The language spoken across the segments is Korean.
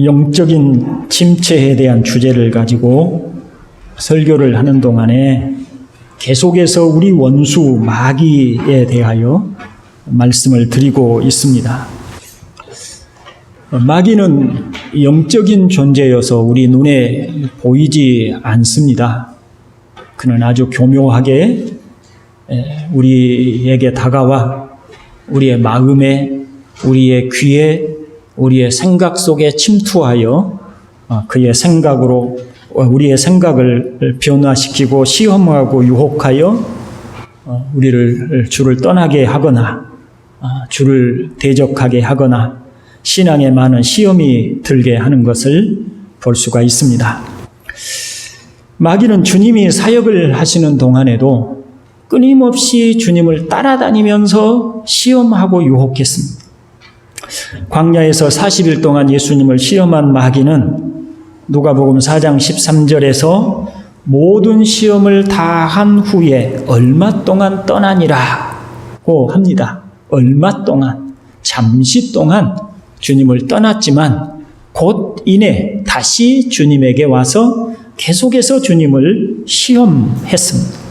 영적인 침체에 대한 주제를 가지고 설교를 하는 동안에 계속해서 우리 원수 마귀에 대하여 말씀을 드리고 있습니다. 마귀는 영적인 존재여서 우리 눈에 보이지 않습니다. 그는 아주 교묘하게 우리에게 다가와 우리의 마음에, 우리의 귀에, 우리의 생각 속에 침투하여 그의 생각으로 우리의 생각을 변화시키고 시험하고 유혹하여 주를 떠나게 하거나 주를 대적하게 하거나 신앙에 많은 시험이 들게 하는 것을 볼 수가 있습니다. 마귀는 주님이 사역을 하시는 동안에도 끊임없이 주님을 따라다니면서 시험하고 유혹했습니다. 광야에서 40일 동안 예수님을 시험한 마귀는 누가복음 4장 13절에서 모든 시험을 다 한 후에 얼마 동안 떠나니라고 합니다. 얼마 동안, 잠시 동안 주님을 떠났지만 곧 이내 다시 주님에게 와서 계속해서 주님을 시험했습니다.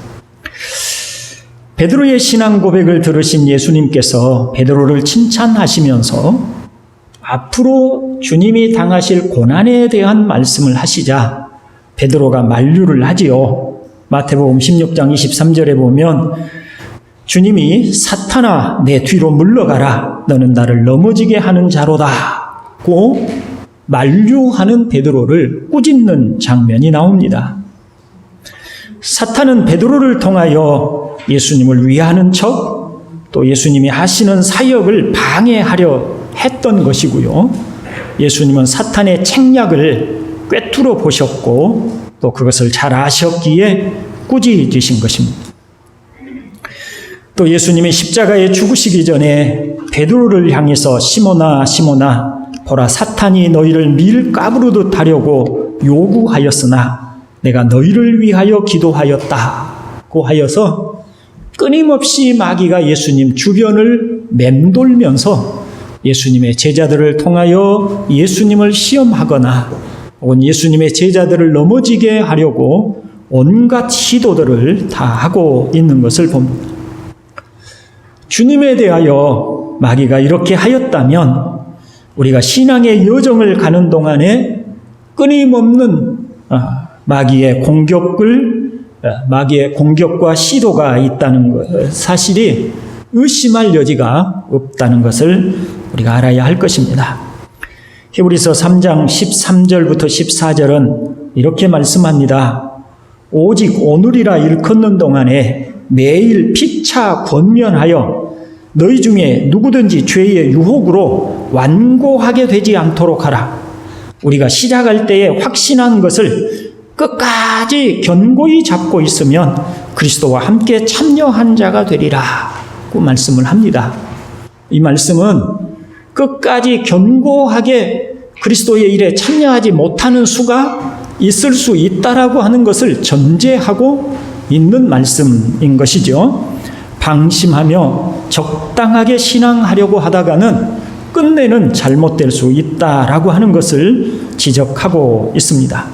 베드로의 신앙 고백을 들으신 예수님께서 베드로를 칭찬하시면서 앞으로 주님이 당하실 고난에 대한 말씀을 하시자 베드로가 만류를 하지요. 마태복음 16장 23절에 보면 주님이 사탄아 내 뒤로 물러가라 너는 나를 넘어지게 하는 자로다고 만류하는 베드로를 꾸짖는 장면이 나옵니다. 사탄은 베드로를 통하여 예수님을 위하는 척 또 예수님이 하시는 사역을 방해하려 했던 것이고요. 예수님은 사탄의 책략을 꿰뚫어 보셨고 또 그것을 잘 아셨기에 꾸짖으신 것입니다. 또 예수님이 십자가에 죽으시기 전에 베드로를 향해서 시몬아 시몬아 보라 사탄이 너희를 밀가부르듯 하려고 요구하였으나 내가 너희를 위하여 기도하였다고 하여서 끊임없이 마귀가 예수님 주변을 맴돌면서 예수님의 제자들을 통하여 예수님을 시험하거나 혹은 예수님의 제자들을 넘어지게 하려고 온갖 시도들을 다 하고 있는 것을 봅니다. 주님에 대하여 마귀가 이렇게 하였다면 우리가 신앙의 여정을 가는 동안에 끊임없는 마귀의 공격과 시도가 있다는 사실이 의심할 여지가 없다는 것을 우리가 알아야 할 것입니다. 히브리서 3장 13절부터 14절은 이렇게 말씀합니다. 오직 오늘이라 일컫는 동안에 매일 피차 권면하여 너희 중에 누구든지 죄의 유혹으로 완고하게 되지 않도록 하라. 우리가 시작할 때에 확신한 것을 끝까지 견고히 잡고 있으면 그리스도와 함께 참여한 자가 되리라고 말씀을 합니다. 이 말씀은 끝까지 견고하게 그리스도의 일에 참여하지 못하는 수가 있을 수 있다라고 하는 것을 전제하고 있는 말씀인 것이죠. 방심하며 적당하게 신앙하려고 하다가는 끝내는 잘못될 수 있다라고 하는 것을 지적하고 있습니다.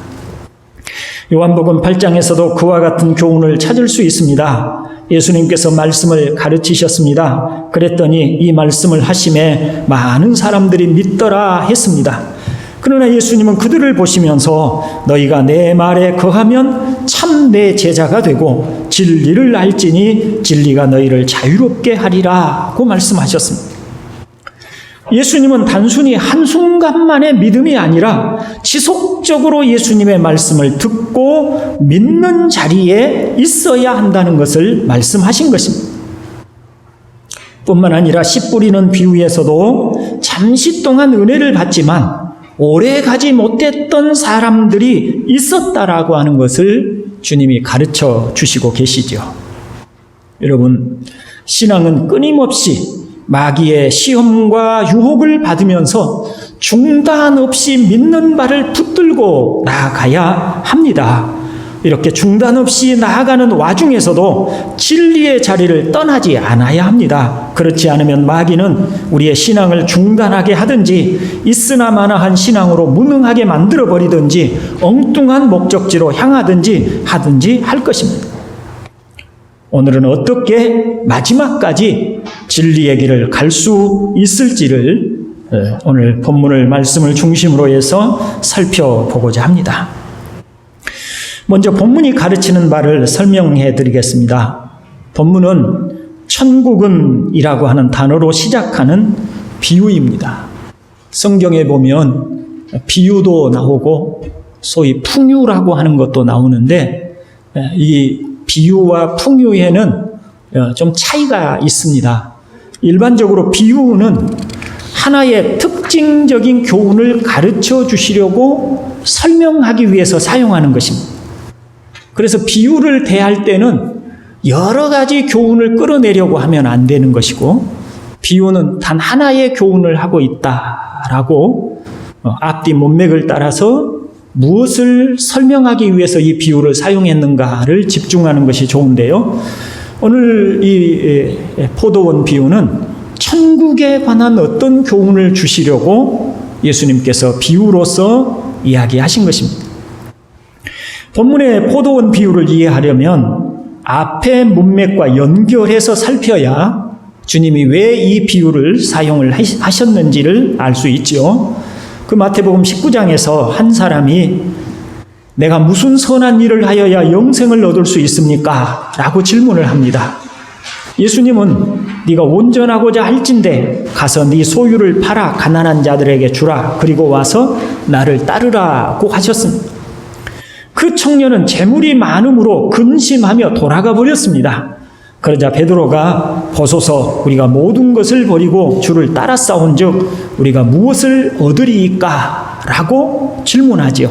요한복음 8장에서도 그와 같은 교훈을 찾을 수 있습니다. 예수님께서 말씀을 가르치셨습니다. 그랬더니 이 말씀을 하심에 많은 사람들이 믿더라 했습니다. 그러나 예수님은 그들을 보시면서 너희가 내 말에 거하면 참 내 제자가 되고 진리를 알지니 진리가 너희를 자유롭게 하리라고 말씀하셨습니다. 예수님은 단순히 한순간만의 믿음이 아니라 지속적으로 예수님의 말씀을 듣고 믿는 자리에 있어야 한다는 것을 말씀하신 것입니다. 뿐만 아니라 씨 뿌리는 비유에서도 잠시 동안 은혜를 받지만 오래 가지 못했던 사람들이 있었다라고 하는 것을 주님이 가르쳐 주시고 계시죠. 여러분, 신앙은 끊임없이 마귀의 시험과 유혹을 받으면서 중단 없이 믿는 바를 붙들고 나아가야 합니다. 이렇게 중단 없이 나아가는 와중에서도 진리의 자리를 떠나지 않아야 합니다. 그렇지 않으면 마귀는 우리의 신앙을 중단하게 하든지 있으나 마나한 신앙으로 무능하게 만들어버리든지 엉뚱한 목적지로 향하든지 하든지 할 것입니다. 오늘은 어떻게 마지막까지 진리의 길을 갈 수 있을지를 오늘 본문을 말씀을 중심으로 해서 살펴보고자 합니다. 먼저 본문이 가르치는 바를 설명해 드리겠습니다. 본문은 천국은이라고 하는 단어로 시작하는 비유입니다. 성경에 보면 비유도 나오고 소위 풍유라고 하는 것도 나오는데 이 비유와 풍유에는 좀 차이가 있습니다. 일반적으로 비유는 하나의 특징적인 교훈을 가르쳐 주시려고 설명하기 위해서 사용하는 것입니다. 그래서 비유를 대할 때는 여러 가지 교훈을 끌어내려고 하면 안 되는 것이고, 비유는 단 하나의 교훈을 하고 있다라고 앞뒤 문맥을 따라서 무엇을 설명하기 위해서 이 비유를 사용했는가를 집중하는 것이 좋은데요. 오늘 이 포도원 비유는 천국에 관한 어떤 교훈을 주시려고 예수님께서 비유로서 이야기하신 것입니다. 본문의 포도원 비유를 이해하려면 앞의 문맥과 연결해서 살펴야 주님이 왜 이 비유를 사용을 하셨는지를 알 수 있죠. 그 마태복음 19장에서 한 사람이 내가 무슨 선한 일을 하여야 영생을 얻을 수 있습니까? 라고 질문을 합니다. 예수님은 네가 온전하고자 할진대 가서 네 소유를 팔아 가난한 자들에게 주라. 그리고 와서 나를 따르라고 하셨습니다. 그 청년은 재물이 많음으로 근심하며 돌아가 버렸습니다. 그러자 베드로가 보소서 우리가 모든 것을 버리고 주를 따라싸운즉 우리가 무엇을 얻으리이까? 라고 질문하지요.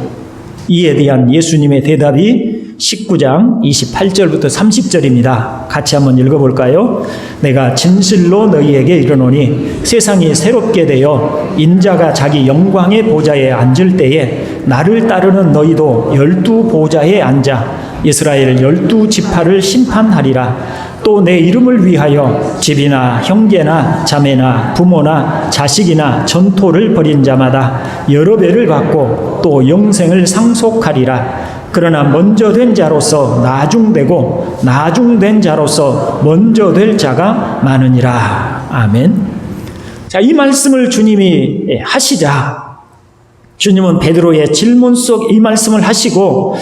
이에 대한 예수님의 대답이 19장 28절부터 30절입니다. 같이 한번 읽어볼까요? 내가 진실로 너희에게 이르노니 세상이 새롭게 되어 인자가 자기 영광의 보좌에 앉을 때에 나를 따르는 너희도 12 보좌에 앉아 이스라엘 12지파를 심판하리라. 또 내 이름을 위하여 집이나 형제나 자매나 부모나 자식이나 전토를 벌인 자마다 여러 배를 받고 또 영생을 상속하리라. 그러나 먼저 된 자로서 나중되고 나중된 자로서 먼저 될 자가 많으니라. 아멘. 자, 이 말씀을 주님이 하시자 주님은 베드로의 질문 속 이 말씀을 하시고,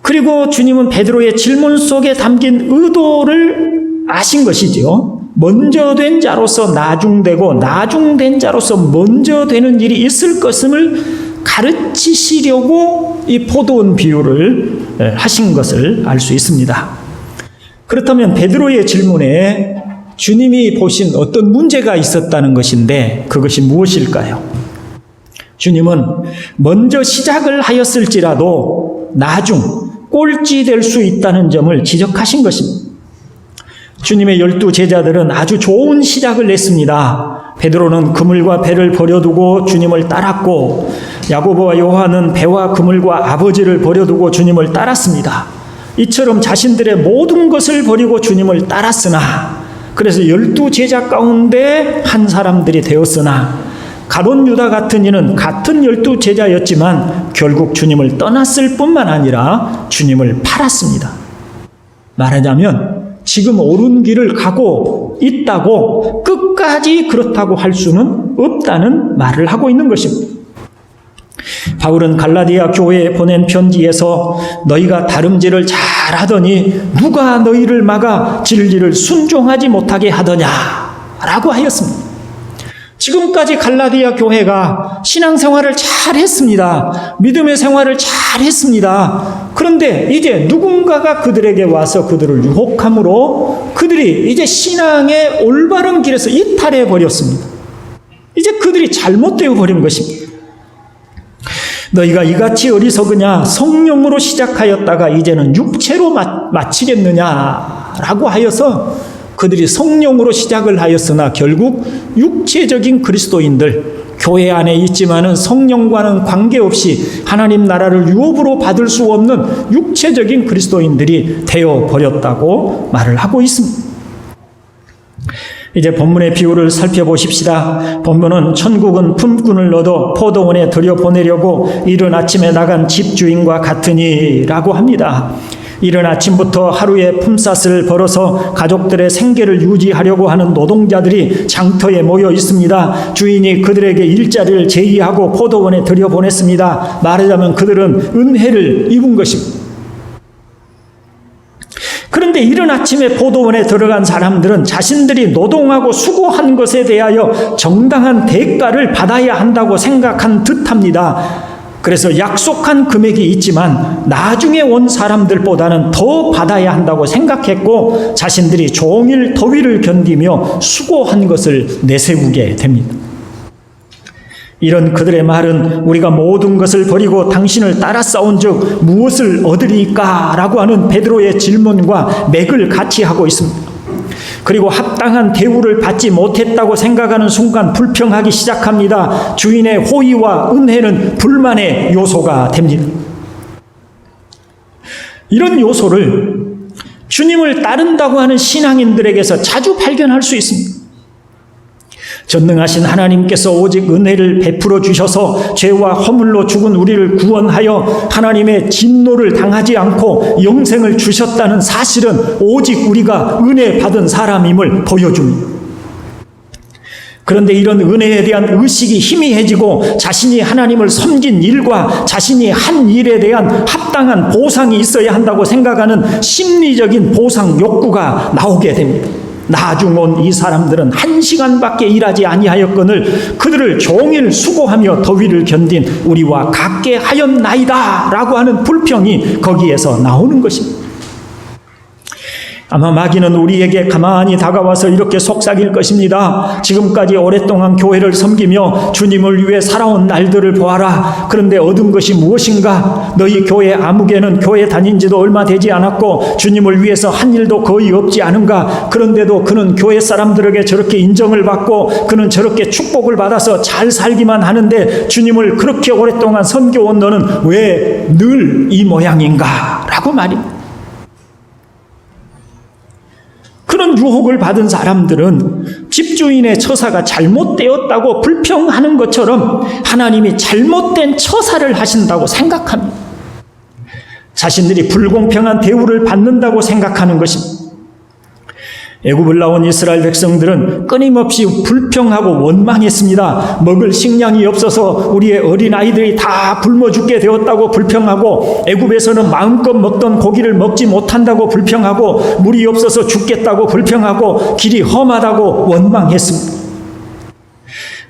그리고 주님은 베드로의 질문 속에 담긴 의도를 아신 것이죠. 먼저 된 자로서 나중되고 나중된 자로서 먼저 되는 일이 있을 것을 가르치시려고 이 포도원 비유를 하신 것을 알 수 있습니다. 그렇다면 베드로의 질문에 주님이 보신 어떤 문제가 있었다는 것인데 그것이 무엇일까요? 주님은 먼저 시작을 하였을지라도 나중 꼴찌 될 수 있다는 점을 지적하신 것입니다. 주님의 12 제자들은 아주 좋은 시작을 냈습니다. 베드로는 그물과 배를 버려두고 주님을 따랐고, 야고보와 요한은 배와 그물과 아버지를 버려두고 주님을 따랐습니다. 이처럼 자신들의 모든 것을 버리고 주님을 따랐으나, 그래서 12 제자 가운데 한 사람들이 되었으나, 가룟 유다 같은 이는 같은 12 제자였지만 결국 주님을 떠났을 뿐만 아니라 주님을 팔았습니다. 말하자면 지금 옳은 길을 가고 있다고 끝까지 그렇다고 할 수는 없다는 말을 하고 있는 것입니다. 바울은 갈라디아 교회에 보낸 편지에서 너희가 다름질을 잘하더니 누가 너희를 막아 진리를 순종하지 못하게 하더냐 라고 하였습니다. 지금까지 갈라디아 교회가 신앙생활을 잘했습니다. 믿음의 생활을 잘했습니다. 그런데 이제 누군가가 그들에게 와서 그들을 유혹함으로 그들이 이제 신앙의 올바른 길에서 이탈해 버렸습니다. 이제 그들이 잘못되어 버린 것입니다. 너희가 이같이 어리석으냐? 성령으로 시작하였다가 이제는 육체로 마치겠느냐라고 하여서 그들이 성령으로 시작을 하였으나 결국 육체적인 그리스도인들, 교회 안에 있지만은 성령과는 관계없이 하나님 나라를 유업으로 받을 수 없는 육체적인 그리스도인들이 되어 버렸다고 말을 하고 있습니다. 이제 본문의 비유를 살펴보십시다. 본문은 천국은 품꾼을 얻어 포도원에 들여보내려고 이른 아침에 나간 집주인과 같으니라고 합니다. 이른 아침부터 하루의 품삯을 벌어서 가족들의 생계를 유지하려고 하는 노동자들이 장터에 모여 있습니다. 주인이 그들에게 일자리를 제의하고 포도원에 들여보냈습니다. 말하자면 그들은 은혜를 입은 것입니다. 그런데 이른 아침에 포도원에 들어간 사람들은 자신들이 노동하고 수고한 것에 대하여 정당한 대가를 받아야 한다고 생각한 듯합니다. 그래서 약속한 금액이 있지만 나중에 온 사람들보다는 더 받아야 한다고 생각했고 자신들이 종일 더위를 견디며 수고한 것을 내세우게 됩니다. 이런 그들의 말은 우리가 모든 것을 버리고 당신을 따라 싸운 즉 무엇을 얻으리까? 라고 하는 베드로의 질문과 맥을 같이 하고 있습니다. 그리고 합당한 대우를 받지 못했다고 생각하는 순간 불평하기 시작합니다. 주인의 호의와 은혜는 불만의 요소가 됩니다. 이런 요소를 주님을 따른다고 하는 신앙인들에게서 자주 발견할 수 있습니다. 전능하신 하나님께서 오직 은혜를 베풀어 주셔서 죄와 허물로 죽은 우리를 구원하여 하나님의 진노를 당하지 않고 영생을 주셨다는 사실은 오직 우리가 은혜 받은 사람임을 보여줍니다. 그런데 이런 은혜에 대한 의식이 희미해지고 자신이 하나님을 섬긴 일과 자신이 한 일에 대한 합당한 보상이 있어야 한다고 생각하는 심리적인 보상 욕구가 나오게 됩니다. 나중 온 이 사람들은 1시간밖에 일하지 아니하였거늘 그들을 종일 수고하며 더위를 견딘 우리와 같게 하였나이다 라고 하는 불평이 거기에서 나오는 것입니다. 아마 마귀는 우리에게 가만히 다가와서 이렇게 속삭일 것입니다. 지금까지 오랫동안 교회를 섬기며 주님을 위해 살아온 날들을 보아라. 그런데 얻은 것이 무엇인가? 너희 교회 아무개는 교회 다닌 지도 얼마 되지 않았고 주님을 위해서 한 일도 거의 없지 않은가? 그런데도 그는 교회 사람들에게 저렇게 인정을 받고 그는 저렇게 축복을 받아서 잘 살기만 하는데 주님을 그렇게 오랫동안 섬겨온 너는 왜 늘 이 모양인가? 라고 말입니다. 그런 유혹을 받은 사람들은 집주인의 처사가 잘못되었다고 불평하는 것처럼 하나님이 잘못된 처사를 하신다고 생각합니다. 자신들이 불공평한 대우를 받는다고 생각하는 것입니다. 애굽을 나온 이스라엘 백성들은 끊임없이 불평하고 원망했습니다. 먹을 식량이 없어서 우리의 어린아이들이 다 굶어 죽게 되었다고 불평하고 애굽에서는 마음껏 먹던 고기를 먹지 못한다고 불평하고 물이 없어서 죽겠다고 불평하고 길이 험하다고 원망했습니다.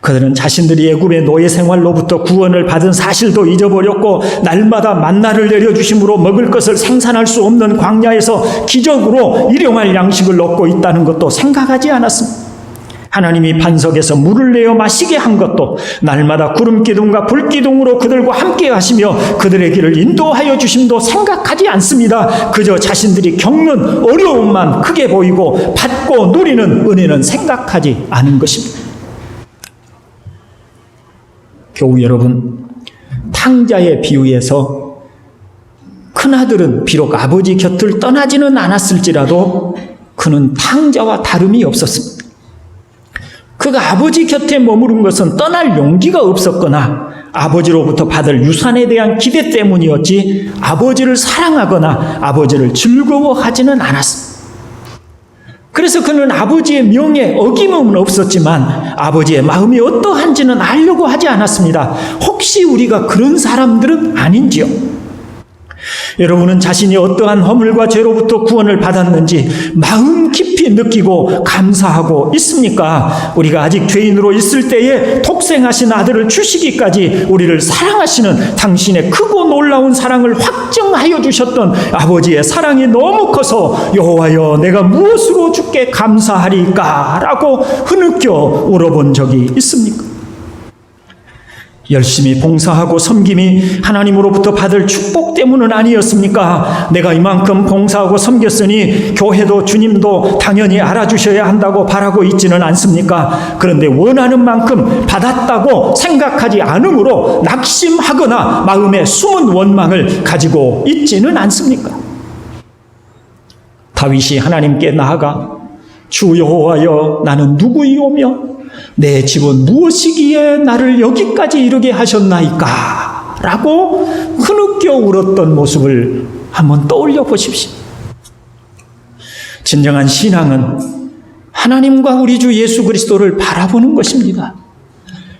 그들은 자신들이 애굽의 노예 생활로부터 구원을 받은 사실도 잊어버렸고 날마다 만나를 내려주심으로 먹을 것을 생산할 수 없는 광야에서 기적으로 일용할 양식을 얻고 있다는 것도 생각하지 않았습니다. 하나님이 반석에서 물을 내어 마시게 한 것도 날마다 구름기둥과 불기둥으로 그들과 함께 하시며 그들의 길을 인도하여 주심도 생각하지 않습니다. 그저 자신들이 겪는 어려움만 크게 보이고 받고 누리는 은혜는 생각하지 않은 것입니다. 교우 여러분, 탕자의 비유에서 큰아들은 비록 아버지 곁을 떠나지는 않았을지라도 그는 탕자와 다름이 없었습니다. 그가 아버지 곁에 머무른 것은 떠날 용기가 없었거나 아버지로부터 받을 유산에 대한 기대 때문이었지 아버지를 사랑하거나 아버지를 즐거워하지는 않았습니다. 그래서 그는 아버지의 명에 어김은 없었지만 아버지의 마음이 어떠한지는 알려고 하지 않았습니다. 혹시 우리가 그런 사람들은 아닌지요? 여러분은 자신이 어떠한 허물과 죄로부터 구원을 받았는지 마음 깊이 느끼고 감사하고 있습니까? 우리가 아직 죄인으로 있을 때에 독생하신 아들을 주시기까지 우리를 사랑하시는 당신의 크고 놀라운 사랑을 확정하여 주셨던 아버지의 사랑이 너무 커서 여호와여 내가 무엇으로 주께 감사하리까? 라고 흐느껴 울어본 적이 있습니까? 열심히 봉사하고 섬김이 하나님으로부터 받을 축복 때문은 아니었습니까? 내가 이만큼 봉사하고 섬겼으니 교회도 주님도 당연히 알아주셔야 한다고 바라고 있지는 않습니까? 그런데 원하는 만큼 받았다고 생각하지 않으므로 낙심하거나 마음에 숨은 원망을 가지고 있지는 않습니까? 다윗이 하나님께 나아가 주 여호와여, 나는 누구이오며 내 집은 무엇이기에 나를 여기까지 이르게 하셨나이까? 라고 흐느껴 울었던 모습을 한번 떠올려 보십시오. 진정한 신앙은 하나님과 우리 주 예수 그리스도를 바라보는 것입니다.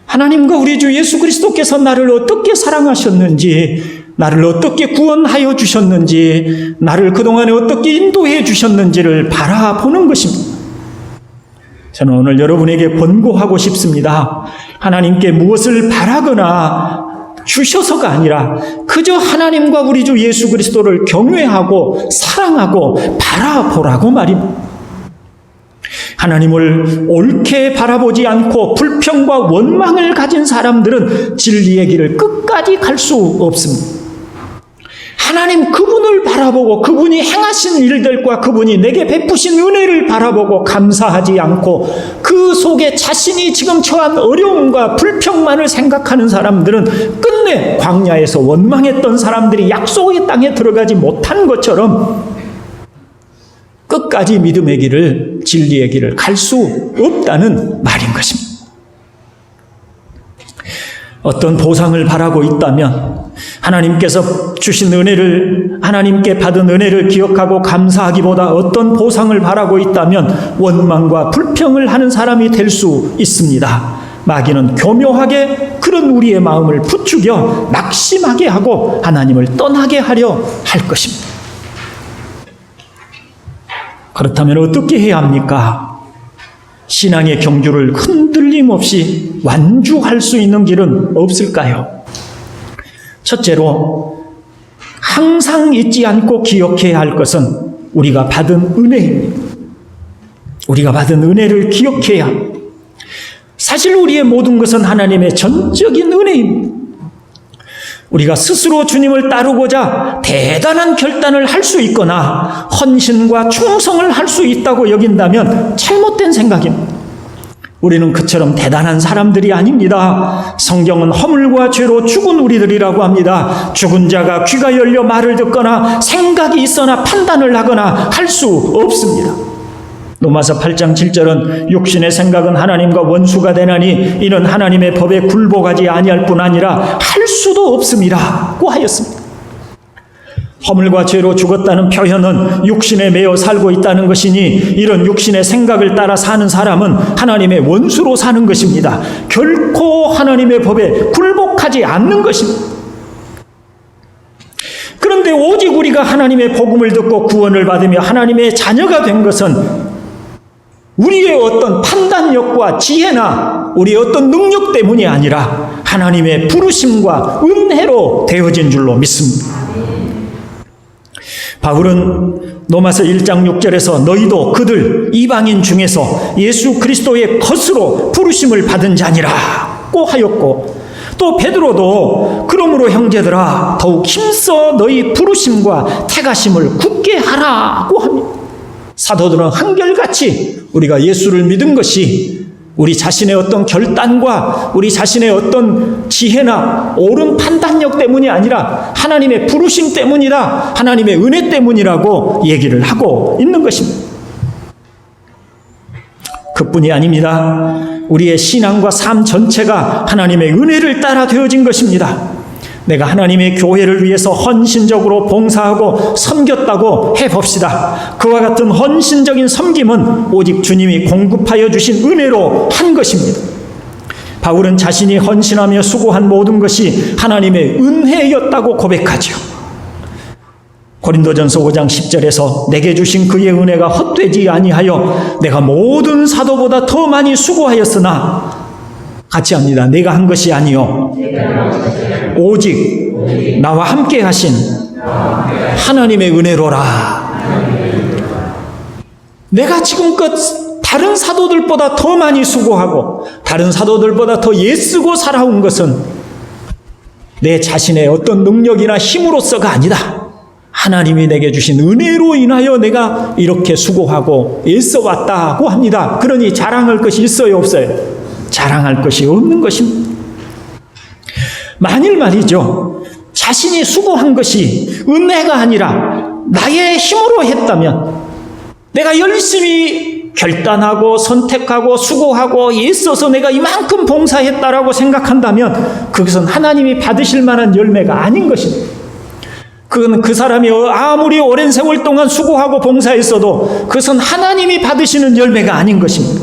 하나님과 우리 주 예수 그리스도께서 나를 어떻게 사랑하셨는지, 나를 어떻게 구원하여 주셨는지, 나를 그동안에 어떻게 인도해 주셨는지를 바라보는 것입니다. 저는 오늘 여러분에게 권고하고 싶습니다. 하나님께 무엇을 바라거나 주셔서가 아니라 그저 하나님과 우리 주 예수 그리스도를 경외하고 사랑하고 바라보라고 말입니다. 하나님을 옳게 바라보지 않고 불평과 원망을 가진 사람들은 진리의 길을 끝까지 갈 수 없습니다. 하나님 그분을 바라보고 그분이 행하신 일들과 그분이 내게 베푸신 은혜를 바라보고 감사하지 않고 그 속에 자신이 지금 처한 어려움과 불평만을 생각하는 사람들은 끝내 광야에서 원망했던 사람들이 약속의 땅에 들어가지 못한 것처럼 끝까지 믿음의 길을, 진리의 길을 갈 수 없다는 말인 것입니다. 어떤 보상을 바라고 있다면 하나님께서 주신 은혜를, 하나님께 받은 은혜를 기억하고 감사하기보다 어떤 보상을 바라고 있다면 원망과 불평을 하는 사람이 될 수 있습니다. 마귀는 교묘하게 그런 우리의 마음을 부추겨 낙심하게 하고 하나님을 떠나게 하려 할 것입니다. 그렇다면 어떻게 해야 합니까? 신앙의 경주를 흔들림 없이 완주할 수 있는 길은 없을까요? 첫째로, 항상 잊지 않고 기억해야 할 것은 우리가 받은 은혜입니다. 우리가 받은 은혜를 기억해야 합니다. 사실 우리의 모든 것은 하나님의 전적인 은혜입니다. 우리가 스스로 주님을 따르고자 대단한 결단을 할 수 있거나 헌신과 충성을 할 수 있다고 여긴다면 잘못된 생각입니다. 우리는 그처럼 대단한 사람들이 아닙니다. 성경은 허물과 죄로 죽은 우리들이라고 합니다. 죽은 자가 귀가 열려 말을 듣거나 생각이 있거나 판단을 하거나 할 수 없습니다. 로마서 8장 7절은 육신의 생각은 하나님과 원수가 되나니 이는 하나님의 법에 굴복하지 아니할 뿐 아니라 할 수도 없음이라고 하였습니다. 허물과 죄로 죽었다는 표현은 육신에 매여 살고 있다는 것이니 이런 육신의 생각을 따라 사는 사람은 하나님의 원수로 사는 것입니다. 결코 하나님의 법에 굴복하지 않는 것입니다. 그런데 오직 우리가 하나님의 복음을 듣고 구원을 받으며 하나님의 자녀가 된 것은 우리의 어떤 판단력과 지혜나 우리의 어떤 능력 때문이 아니라 하나님의 부르심과 은혜로 되어진 줄로 믿습니다. 바울은 로마서 1장 6절에서 너희도 그들 이방인 중에서 예수 그리스도의 것으로 부르심을 받은 자니라고 하였고, 또 베드로도 그러므로 형제들아 더욱 힘써 너희 부르심과 택하심을 굳게 하라고 합니다. 사도들은 한결같이 우리가 예수를 믿은 것이 우리 자신의 어떤 결단과 우리 자신의 어떤 지혜나 옳은 판단력 때문이 아니라 하나님의 부르심 때문이다, 하나님의 은혜 때문이라고 얘기를 하고 있는 것입니다. 그뿐이 아닙니다. 우리의 신앙과 삶 전체가 하나님의 은혜를 따라 되어진 것입니다. 내가 하나님의 교회를 위해서 헌신적으로 봉사하고 섬겼다고 해봅시다. 그와 같은 헌신적인 섬김은 오직 주님이 공급하여 주신 은혜로 한 것입니다. 바울은 자신이 헌신하며 수고한 모든 것이 하나님의 은혜였다고 고백하죠. 고린도전서 5장 10절에서 내게 주신 그의 은혜가 헛되지 아니하여 내가 모든 사도보다 더 많이 수고하였으나, 같이 합니다. 내가 한 것이 아니요 오직 나와 함께 하신 하나님의 은혜로라. 내가 지금껏 다른 사도들보다 더 많이 수고하고 다른 사도들보다 더 애쓰고 살아온 것은 내 자신의 어떤 능력이나 힘으로서가 아니다. 하나님이 내게 주신 은혜로 인하여 내가 이렇게 수고하고 애써 왔다고 합니다. 그러니 자랑할 것이 있어요, 없어요? 자랑할 것이 없는 것입니다. 만일 말이죠, 자신이 수고한 것이 은혜가 아니라 나의 힘으로 했다면, 내가 열심히 결단하고 선택하고 수고하고 애써서 내가 이만큼 봉사했다라고 생각한다면 그것은 하나님이 받으실 만한 열매가 아닌 것입니다. 그건 그 사람이 아무리 오랜 세월 동안 수고하고 봉사했어도 그것은 하나님이 받으시는 열매가 아닌 것입니다.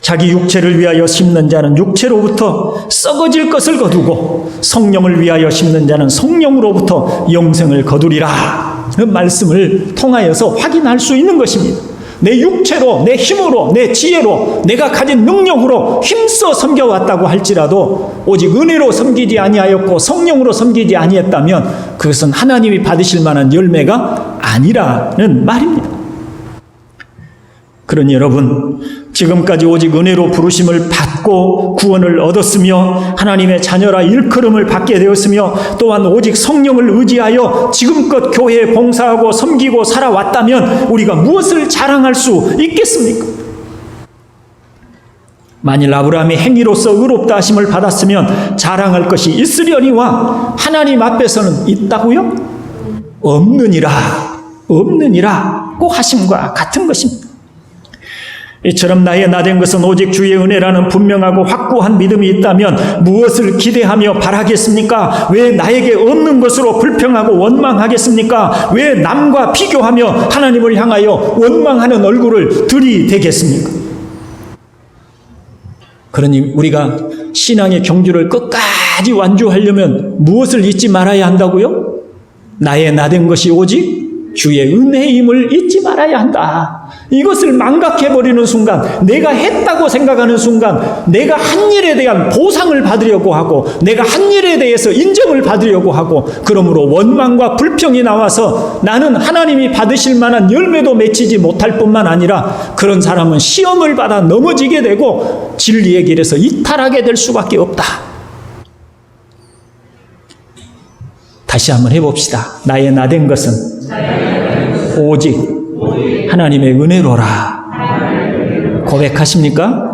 자기 육체를 위하여 심는 자는 육체로부터 썩어질 것을 거두고 성령을 위하여 심는 자는 성령으로부터 영생을 거두리라. 그 말씀을 통하여서 확인할 수 있는 것입니다. 내 육체로, 내 힘으로, 내 지혜로, 내가 가진 능력으로 힘써 섬겨왔다고 할지라도 오직 은혜로 섬기지 아니하였고 성령으로 섬기지 아니했다면 그것은 하나님이 받으실 만한 열매가 아니라는 말입니다. 그러니 여러분, 지금까지 오직 은혜로 부르심을 받고 구원을 얻었으며 하나님의 자녀라 일컬음을 받게 되었으며 또한 오직 성령을 의지하여 지금껏 교회에 봉사하고 섬기고 살아왔다면 우리가 무엇을 자랑할 수 있겠습니까? 만일 아브라함이 행위로서 의롭다 하심을 받았으면 자랑할 것이 있으려니와 하나님 앞에서는 있다고요? 없느니라고 하심과 같은 것입니다. 이처럼 나의 나된 것은 오직 주의 은혜라는 분명하고 확고한 믿음이 있다면 무엇을 기대하며 바라겠습니까? 왜 나에게 없는 것으로 불평하고 원망하겠습니까? 왜 남과 비교하며 하나님을 향하여 원망하는 얼굴을 들이대겠습니까? 그러니 우리가 신앙의 경주를 끝까지 완주하려면 무엇을 잊지 말아야 한다고요? 나의 나된 것이 오직 주의 은혜임을 잊지 말아야 한다. 이것을 망각해버리는 순간, 내가 했다고 생각하는 순간 내가 한 일에 대한 보상을 받으려고 하고 내가 한 일에 대해서 인정을 받으려고 하고 그러므로 원망과 불평이 나와서 나는 하나님이 받으실 만한 열매도 맺히지 못할 뿐만 아니라 그런 사람은 시험을 받아 넘어지게 되고 진리의 길에서 이탈하게 될 수밖에 없다. 다시 한번 해봅시다. 나의 나된 것은 오직 하나님의 은혜로라. 고백하십니까?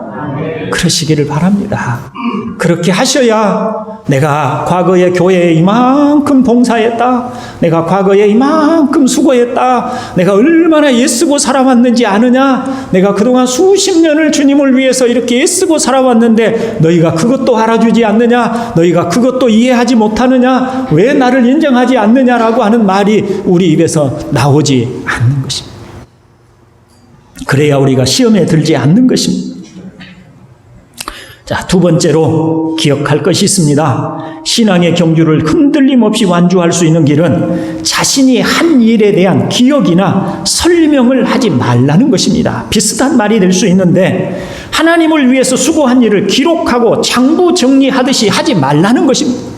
그러시기를 바랍니다. 그렇게 하셔야 내가 과거에 교회에 이만큼 봉사했다, 내가 과거에 이만큼 수고했다, 내가 얼마나 애쓰고 살아왔는지 아느냐, 내가 그동안 수십 년을 주님을 위해서 이렇게 애쓰고 살아왔는데 너희가 그것도 알아주지 않느냐, 너희가 그것도 이해하지 못하느냐, 왜 나를 인정하지 않느냐라고 하는 말이 우리 입에서 나오지 않는 것입니다. 그래야 우리가 시험에 들지 않는 것입니다. 자, 두 번째로 기억할 것이 있습니다. 신앙의 경주를 흔들림 없이 완주할 수 있는 길은 자신이 한 일에 대한 기억이나 설명을 하지 말라는 것입니다. 비슷한 말이 될 수 있는데 하나님을 위해서 수고한 일을 기록하고 장부 정리하듯이 하지 말라는 것입니다.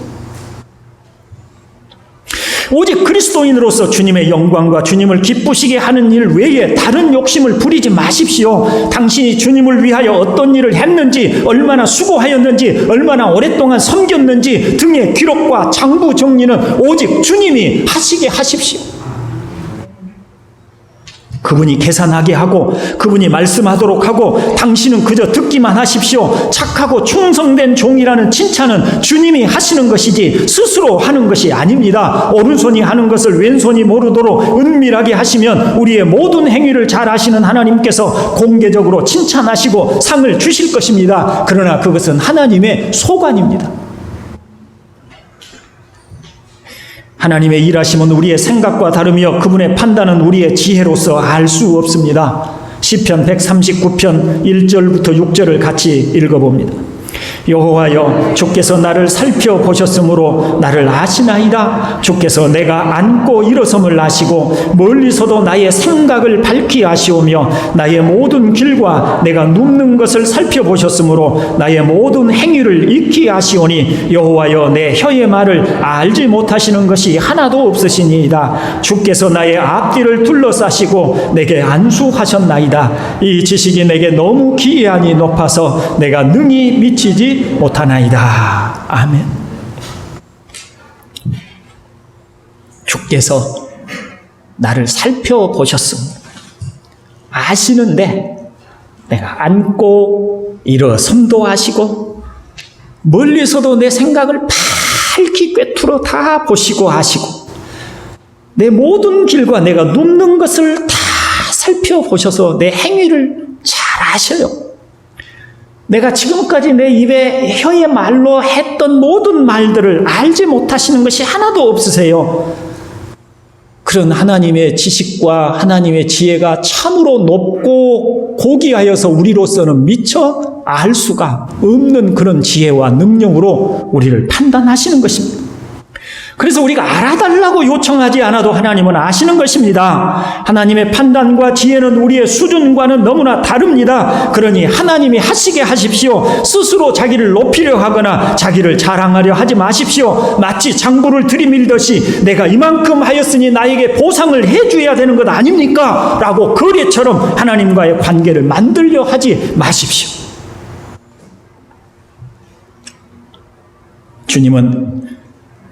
오직 그리스도인으로서 주님의 영광과 주님을 기쁘시게 하는 일 외에 다른 욕심을 부리지 마십시오. 당신이 주님을 위하여 어떤 일을 했는지, 얼마나 수고하였는지, 얼마나 오랫동안 섬겼는지 등의 기록과 장부 정리는 오직 주님이 하시게 하십시오. 그분이 계산하게 하고 그분이 말씀하도록 하고 당신은 그저 듣기만 하십시오. 착하고 충성된 종이라는 칭찬은 주님이 하시는 것이지 스스로 하는 것이 아닙니다. 오른손이 하는 것을 왼손이 모르도록 은밀하게 하시면 우리의 모든 행위를 잘 아시는 하나님께서 공개적으로 칭찬하시고 상을 주실 것입니다. 그러나 그것은 하나님의 소관입니다. 하나님의 일하심은 우리의 생각과 다르며 그분의 판단은 우리의 지혜로서 알 수 없습니다. 시편 139편 1절부터 6절을 같이 읽어봅니다. 여호와여, 주께서 나를 살펴보셨으므로 나를 아시나이다. 주께서 내가 앉고 일어섬을 아시고 멀리서도 나의 생각을 밝히 아시오며 나의 모든 길과 내가 눕는 것을 살펴보셨으므로 나의 모든 행위를 익히 아시오니 여호와여, 내 혀의 말을 알지 못하시는 것이 하나도 없으시니이다. 주께서 나의 앞뒤를 둘러싸시고 내게 안수하셨나이다. 이 지식이 내게 너무 기이하니 높아서 내가 능히 미치지 못하나이다. 아멘. 주께서 나를 살펴보셨습니다. 아시는데 내가 앉고 일어섬도 아시고 멀리서도 내 생각을 밝히 꿰뚫어 다 보시고 아시고 내 모든 길과 내가 눕는 것을 다 살펴보셔서 내 행위를 잘 아셔요. 내가 지금까지 내 입에 혀의 말로 했던 모든 말들을 알지 못하시는 것이 하나도 없으세요. 그런 하나님의 지식과 하나님의 지혜가 참으로 높고 고귀하여서 우리로서는 미처 알 수가 없는 그런 지혜와 능력으로 우리를 판단하시는 것입니다. 그래서 우리가 알아달라고 요청하지 않아도 하나님은 아시는 것입니다. 하나님의 판단과 지혜는 우리의 수준과는 너무나 다릅니다. 그러니 하나님이 하시게 하십시오. 스스로 자기를 높이려 하거나 자기를 자랑하려 하지 마십시오. 마치 장부를 들이밀듯이 내가 이만큼 하였으니 나에게 보상을 해줘야 되는 것 아닙니까? 라고 거래처럼 하나님과의 관계를 만들려 하지 마십시오. 주님은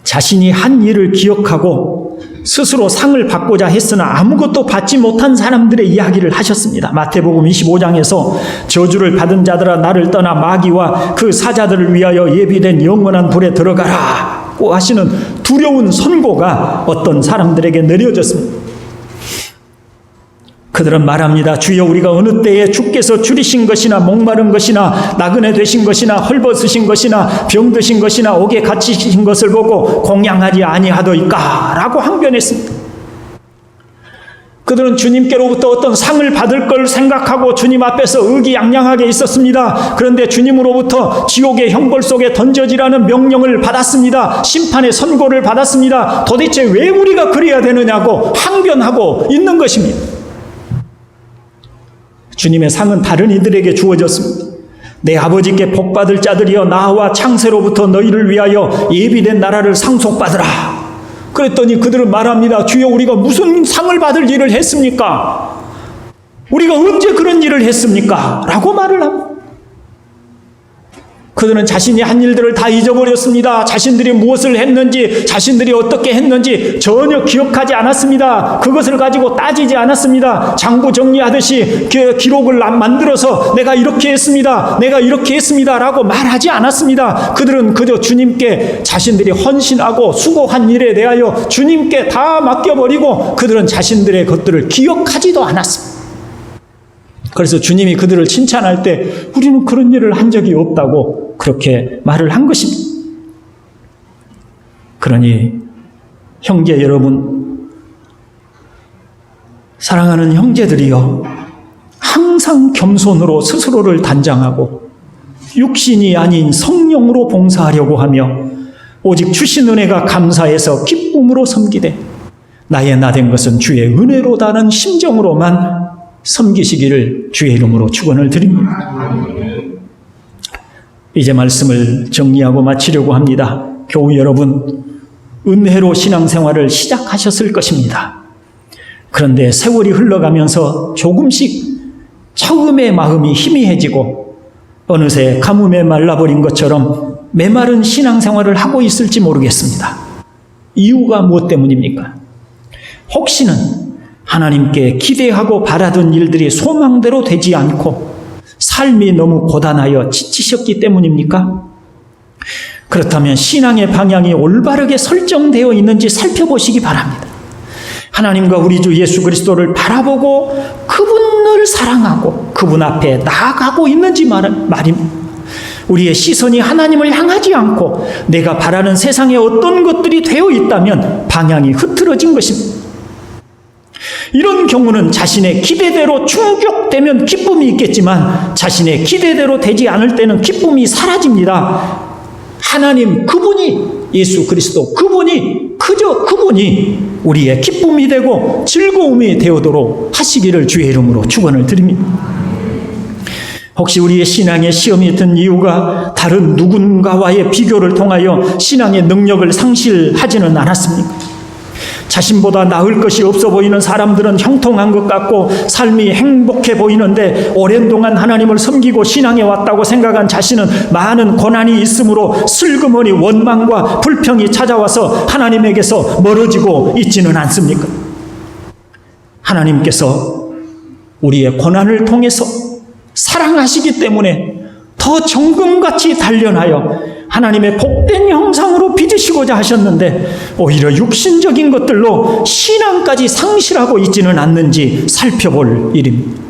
자신이 한 일을 기억하고 스스로 상을 받고자 했으나 아무것도 받지 못한 사람들의 이야기를 하셨습니다. 마태복음 25장에서 저주를 받은 자들아 나를 떠나 마귀와 그 사자들을 위하여 예비된 영원한 불에 들어가라고 하시는 두려운 선고가 어떤 사람들에게 내려졌습니다. 그들은 말합니다. 주여 우리가 어느 때에 주께서 줄이신 것이나 목마른 것이나 나그네 되신 것이나 헐벗으신 것이나 병드신 것이나 옥에 갇히신 것을 보고 공양하지 아니하더이까 라고 항변했습니다. 그들은 주님께로부터 어떤 상을 받을 걸 생각하고 주님 앞에서 의기양양하게 있었습니다. 그런데 주님으로부터 지옥의 형벌 속에 던져지라는 명령을 받았습니다. 심판의 선고를 받았습니다. 도대체 왜 우리가 그래야 되느냐고 항변하고 있는 것입니다. 주님의 상은 다른 이들에게 주어졌습니다. 내 아버지께 복받을 자들이여 나와 창세로부터 너희를 위하여 예비된 나라를 상속받으라. 그랬더니 그들은 말합니다. 주여 우리가 무슨 상을 받을 일을 했습니까? 우리가 언제 그런 일을 했습니까? 라고 말을 합니다. 그들은 자신이 한 일들을 다 잊어버렸습니다. 자신들이 무엇을 했는지, 자신들이 어떻게 했는지 전혀 기억하지 않았습니다. 그것을 가지고 따지지 않았습니다. 장부 정리하듯이 기록을 만들어서 내가 이렇게 했습니다. 내가 이렇게 했습니다. 라고 말하지 않았습니다. 그들은 그저 주님께 자신들이 헌신하고 수고한 일에 대하여 주님께 다 맡겨버리고 그들은 자신들의 것들을 기억하지도 않았습니다. 그래서 주님이 그들을 칭찬할 때 우리는 그런 일을 한 적이 없다고 그렇게 말을 한 것입니다. 그러니 형제 여러분, 사랑하는 형제들이여, 항상 겸손으로 스스로를 단장하고 육신이 아닌 성령으로 봉사하려고 하며 오직 주신 은혜가 감사해서 기쁨으로 섬기되 나의 나된 것은 주의 은혜로다는 심정으로만 섬기시기를 주의 이름으로 축원을 드립니다. 이제 말씀을 정리하고 마치려고 합니다. 교우 여러분, 은혜로 신앙생활을 시작하셨을 것입니다. 그런데 세월이 흘러가면서 조금씩 처음에 마음이 희미해지고 어느새 가뭄에 말라버린 것처럼 메마른 신앙생활을 하고 있을지 모르겠습니다. 이유가 무엇 때문입니까? 혹시는 하나님께 기대하고 바라던 일들이 소망대로 되지 않고 삶이 너무 고단하여 지치셨기 때문입니까? 그렇다면 신앙의 방향이 올바르게 설정되어 있는지 살펴보시기 바랍니다. 하나님과 우리 주 예수 그리스도를 바라보고 그분을 사랑하고 그분 앞에 나아가고 있는지 말입니다. 우리의 시선이 하나님을 향하지 않고 내가 바라는 세상에 어떤 것들이 되어 있다면 방향이 흐트러진 것입니다. 이런 경우는 자신의 기대대로 충족되면 기쁨이 있겠지만 자신의 기대대로 되지 않을 때는 기쁨이 사라집니다. 하나님 그분이, 예수 그리스도 그분이, 그저 그분이 우리의 기쁨이 되고 즐거움이 되어도록 하시기를 주의 이름으로 축원을 드립니다. 혹시 우리의 신앙에 시험이 든 이유가 다른 누군가와의 비교를 통하여 신앙의 능력을 상실하지는 않았습니까? 자신보다 나을 것이 없어 보이는 사람들은 형통한 것 같고 삶이 행복해 보이는데 오랜 동안 하나님을 섬기고 신앙해 왔다고 생각한 자신은 많은 고난이 있으므로 슬그머니 원망과 불평이 찾아와서 하나님에게서 멀어지고 있지는 않습니까? 하나님께서 우리의 고난을 통해서 사랑하시기 때문에 더 정금같이 단련하여 하나님의 복된 형상으로 빚으시고자 하셨는데 오히려 육신적인 것들로 신앙까지 상실하고 있지는 않는지 살펴볼 일입니다.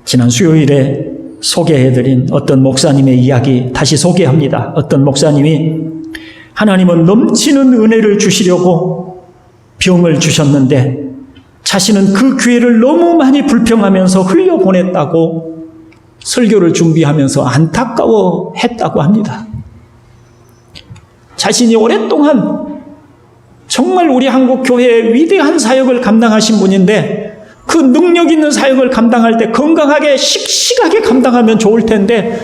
지난 수요일에 소개해드린 어떤 목사님의 이야기 다시 소개합니다. 어떤 목사님이 하나님은 넘치는 은혜를 주시려고 병을 주셨는데 자신은 그 기회를 너무 많이 불평하면서 흘려보냈다고 설교를 준비하면서 안타까워했다고 합니다. 자신이 오랫동안 정말 우리 한국 교회의 위대한 사역을 감당하신 분인데 그 능력 있는 사역을 감당할 때 건강하게 씩씩하게 감당하면 좋을 텐데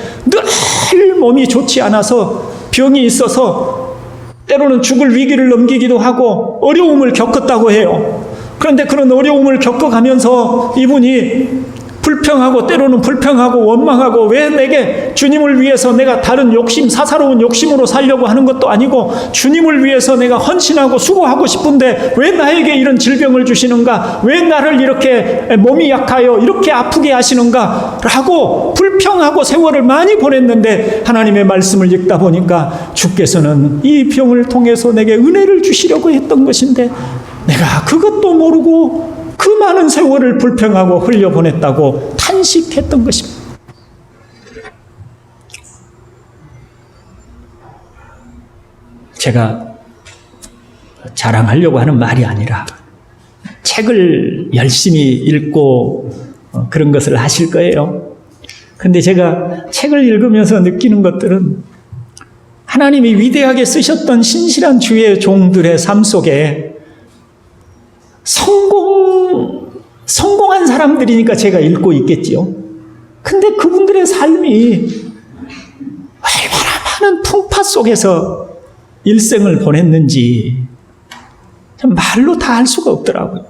늘 몸이 좋지 않아서 병이 있어서 때로는 죽을 위기를 넘기기도 하고 어려움을 겪었다고 해요. 그런데 그런 어려움을 겪어가면서 이분이 불평하고 때로는 불평하고 원망하고 왜 내게 주님을 위해서 내가 다른 욕심, 사사로운 욕심으로 살려고 하는 것도 아니고 주님을 위해서 내가 헌신하고 수고하고 싶은데 왜 나에게 이런 질병을 주시는가? 왜 나를 이렇게 몸이 약하여 이렇게 아프게 하시는가? 라고 불평하고 세월을 많이 보냈는데 하나님의 말씀을 읽다 보니까 주께서는 이 병을 통해서 내게 은혜를 주시려고 했던 것인데 내가 그것도 모르고 그 많은 세월을 불평하고 흘려보냈다고 탄식했던 것입니다. 제가 자랑하려고 하는 말이 아니라 책을 열심히 읽고 그런 것을 하실 거예요. 근데 제가 책을 읽으면서 느끼는 것들은 하나님이 위대하게 쓰셨던 신실한 주의 종들의 삶 속에 성공한 사람들이니까 제가 읽고 있겠지요. 근데 그분들의 삶이 얼마나 많은 풍파 속에서 일생을 보냈는지 참 말로 다 알 수가 없더라고요.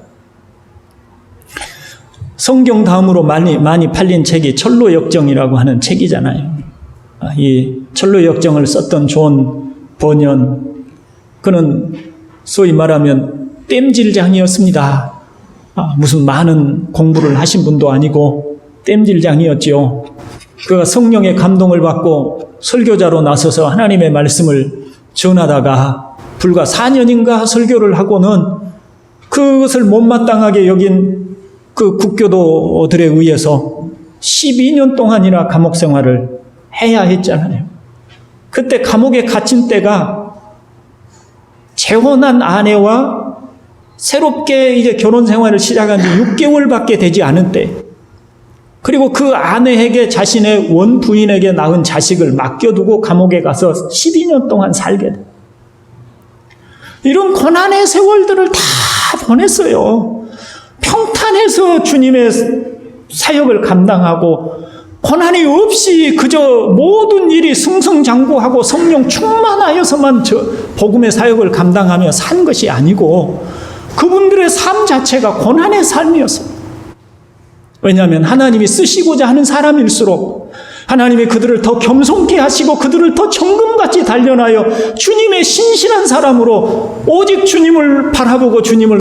성경 다음으로 많이 팔린 책이 철로역정이라고 하는 책이잖아요. 이 철로역정을 썼던 존 버년, 그는 소위 말하면 땜질장이었습니다. 무슨 많은 공부를 하신 분도 아니고 땜질장이었죠. 그가 성령의 감동을 받고 설교자로 나서서 하나님의 말씀을 전하다가 불과 4년인가 설교를 하고는 그것을 못마땅하게 여긴 그 국교도들에 의해서 12년 동안이나 감옥 생활을 해야 했잖아요. 그때 감옥에 갇힌 때가 재혼한 아내와 새롭게 이제 결혼 생활을 시작한 지 6개월밖에 되지 않은 때, 그리고 그 아내에게 자신의 원부인에게 낳은 자식을 맡겨두고 감옥에 가서 12년 동안 살게 돼. 이런 고난의 세월들을 다 보냈어요. 평탄해서 주님의 사역을 감당하고 고난이 없이 그저 모든 일이 승승장구하고 성령 충만하여서만 복음의 사역을 감당하며 산 것이 아니고 그분들의 삶 자체가 고난의 삶이었어요. 왜냐하면 하나님이 쓰시고자 하는 사람일수록 하나님이 그들을 더 겸손케 하시고 그들을 더 정금같이 단련하여 주님의 신실한 사람으로 오직 주님을 바라보고 주님을